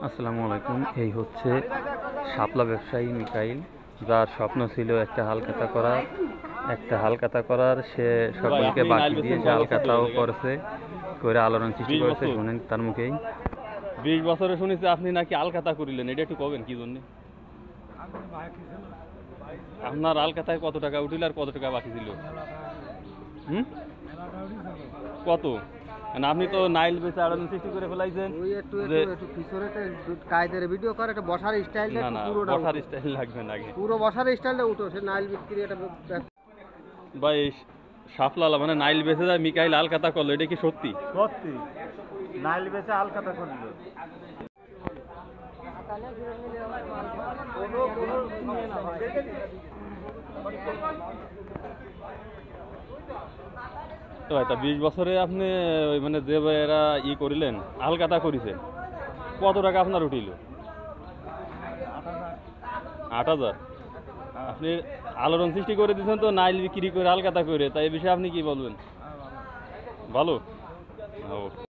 আসসালামু আলাইকুম। এই হচ্ছে শাপলা ব্যবসায়ী মিকাইল, যার স্বপ্ন ছিল একটা হালকাতা করার। সে সকলকে বাকি দিয়ে সে হালকাতাও করেছে, করে আলোড়ন সৃষ্টি করেছে। শুনেন তার মুখেই। 20 বছরে শুনেছি আপনি নাকি আলকাতা করিলেন, এটা একটু কবেন কি জন্য? আপনার আলকাতায় কত টাকা উঠিল আর কত টাকা বাকি ছিল? কত? আপনি তো নাইল বেচে আলোড়ন সৃষ্টি করে ফেলাইছেন। ভিডিও করে একটা বসার স্টাইল, না না, বসার স্টাইল লাগবে না, আগে পুরো বসার স্টাইলটা উঠো। সে নাইল বিক্রি এটা ভাই, শাপলালা মানে নাইল বেচে যায়, মিকাইল আলকাতা করলো, এটা কি সত্যি? সত্যি নাইল বেচে আলকাতা করলো। তো ভাই, তা 20 বছরে আপনি মানে যে এরা করিলেন, আলকাতা করিছেন, কত টাকা আপনার উঠিল? 8,000। আপনি আলোড়ন সৃষ্টি করে দিচ্ছেন তো নাইল বিক্রি করে আলকাতা করে, তাই এই বিষয়ে আপনি কি বলবেন? ভালো।